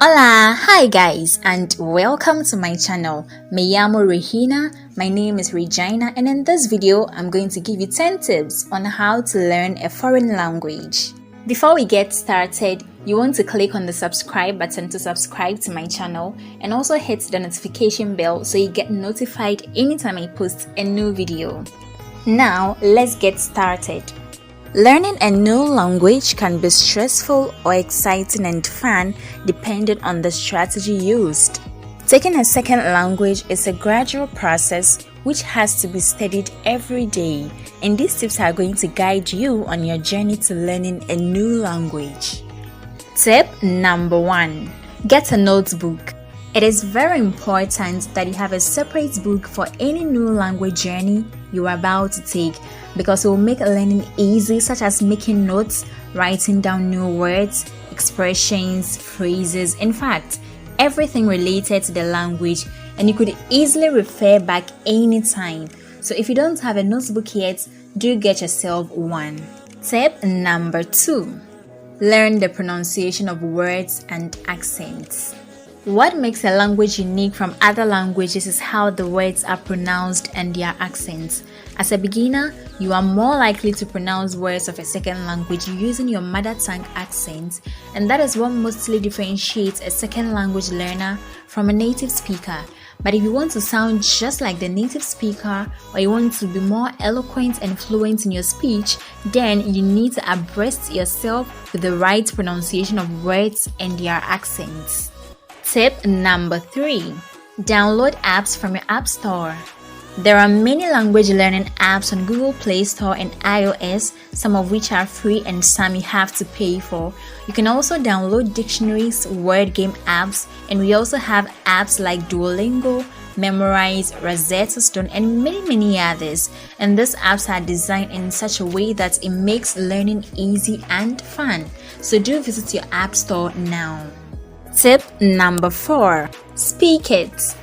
Hola, hi guys, and welcome to my channel. Me llamo Regina, my name is Regina, and in this video, I'm going to give you 10 tips on how to learn a foreign language. Before we get started, you want to click on the subscribe button to subscribe to my channel and also hit the notification bell so you get notified anytime I post a new video. Now, let's get started. Learning a new language can be stressful or exciting and fun depending on the strategy used. Taking a second language is a gradual process which has to be studied every day, and these tips are going to guide you on your journey to learning a new language. Tip number 1. Get a notebook. It is very important that you have a separate book for any new language journey you are about to take, because it will make learning easy, such as making notes, writing down new words, expressions, phrases, in fact, everything related to the language, and you could easily refer back anytime. So if you don't have a notebook yet, do get yourself one. Tip number 2. Learn the pronunciation of words and accents. What makes a language unique from other languages is how the words are pronounced and their accents. As a beginner, you are more likely to pronounce words of a second language using your mother tongue accent, and that is what mostly differentiates a second language learner from a native speaker. But if you want to sound just like the native speaker, or you want to be more eloquent and fluent in your speech, then you need to abreast yourself with the right pronunciation of words and their accents. Tip number 3. Download apps from your App Store. There are many language learning apps on Google Play Store and iOS, some of which are free and some you have to pay for. You can also download dictionaries, word game apps, and we also have apps like Duolingo, Memorize, Rosetta Stone, and many others. And these apps are designed in such a way that it makes learning easy and fun. So do visit your App Store now. Tip number 4. Speak it.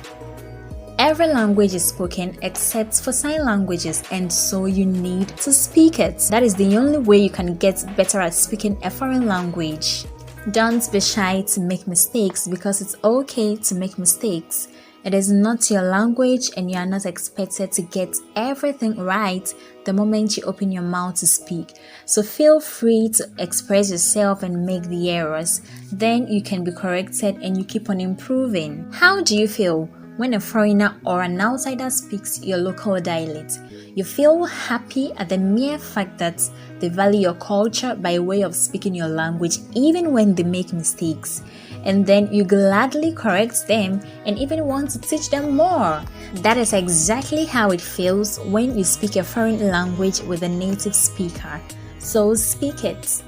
Every language is spoken except for sign languages, and so you need to speak it. That is the only way you can get better at speaking a foreign language. Don't be shy to make mistakes, because it's okay to make mistakes. It is not your language and you are not expected to get everything right the moment you open your mouth to speak. So feel free to express yourself and make the errors. Then you can be corrected and you keep on improving. How do you feel when a foreigner or an outsider speaks your local dialect? You feel happy at the mere fact that they value your culture by way of speaking your language even when they make mistakes. And then you gladly correct them and even want to teach them more. That is exactly how it feels when you speak a foreign language with a native speaker. So speak it.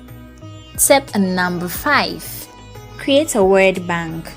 Tip number 5. Create a word bank.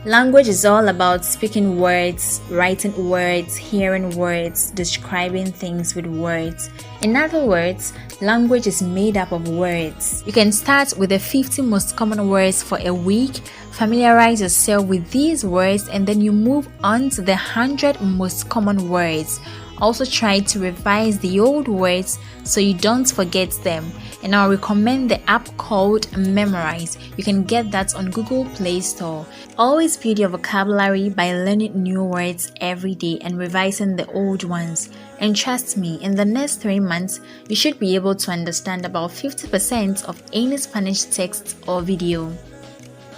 Language is all about speaking words, writing words, hearing words, describing things with words. In other words, language is made up of words. You can start with the 50 most common words for a week, familiarize yourself with these words, and then you move on to the 100 most common words. Also try to revise the old words so you don't forget them. And I'll recommend the app called Memorize. You can get that on Google Play Store. Always build your vocabulary by learning new words every day and revising the old ones. And trust me, in the next 3 months, you should be able to understand about 50% of any Spanish text or video.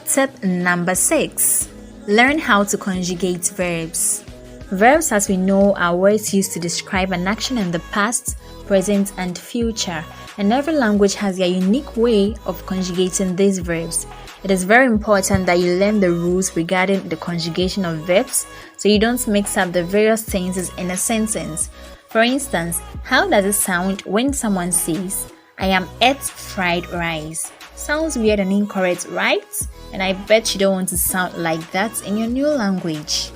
Tip number 6. Learn how to conjugate verbs. Verbs, as we know, are words used to describe an action in the past, present, and future. And every language has their unique way of conjugating these verbs. It is very important that you learn the rules regarding the conjugation of verbs so you don't mix up the various tenses in a sentence. For instance, how does it sound when someone says, "I am ate fried rice"? Sounds weird and incorrect, right? And I bet you don't want to sound like that in your new language.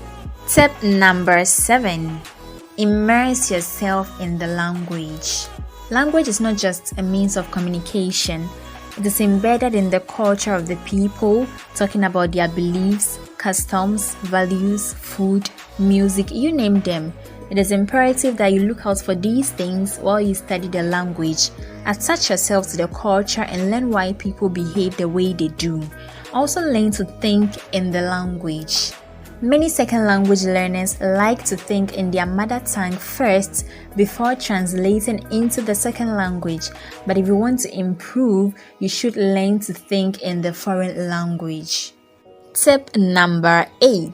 Tip number 7. Immerse yourself in the language. Language is not just a means of communication. It is embedded in the culture of the people, talking about their beliefs, customs, values, food, music, you name them. It is imperative that you look out for these things while you study the language. Attach yourself to the culture and learn why people behave the way they do. Also learn to think in the language. Many second language learners like to think in their mother tongue first before translating into the second language. But if you want to improve, you should learn to think in the foreign language. Tip number 8.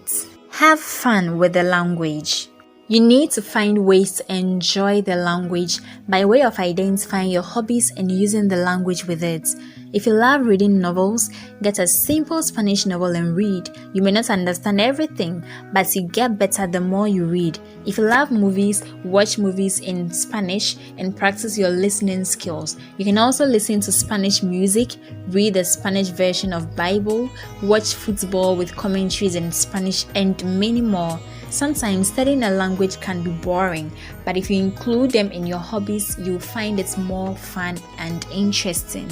Have fun with the language. You need to find ways to enjoy the language by way of identifying your hobbies and using the language with it. If you love reading novels, get a simple Spanish novel and read. You may not understand everything, but you get better the more you read. If you love movies, watch movies in Spanish and practice your listening skills. You can also listen to Spanish music, read the Spanish version of Bible, watch football with commentaries in Spanish, and many more. Sometimes studying a language can be boring, but if you include them in your hobbies, you'll find it more fun and interesting.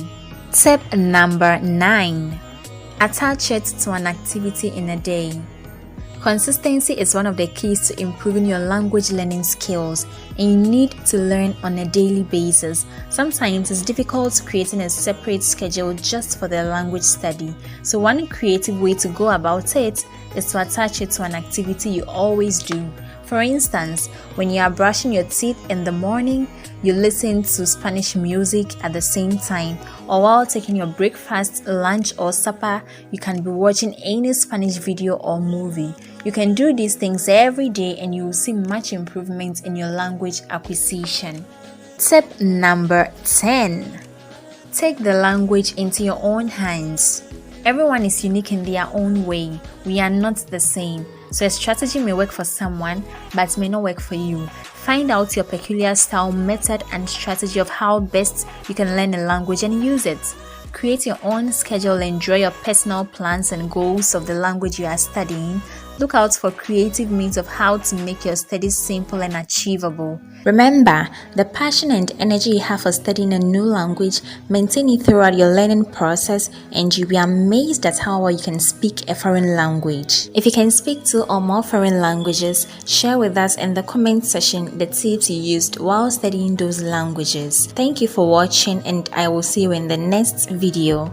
Tip number 9. Attach it to an activity in a day. Consistency is one of the keys to improving your language learning skills, and you need to learn on a daily basis. Sometimes it's difficult creating a separate schedule just for the language study. So one creative way to go about it is to attach it to an activity you always do. For instance, when you are brushing your teeth in the morning, you listen to Spanish music at the same time, or while taking your breakfast, lunch, or supper, you can be watching any Spanish video or movie. You can do these things every day and you will see much improvement in your language acquisition. Tip number 10. Take the language into your own hands. Everyone is unique in their own way. We are not the same. So a strategy may work for someone, but may not work for you. Find out your peculiar style, method, and strategy of how best you can learn a language and use it. Create your own schedule and draw your personal plans and goals of the language you are studying. Look out for creative means of how to make your studies simple and achievable. Remember, the passion and energy you have for studying a new language, maintain it throughout your learning process, and you'll be amazed at how well you can speak a foreign language. If you can speak 2 or more foreign languages, share with us in the comment section the tips you used while studying those languages. Thank you for watching, and I will see you in the next video.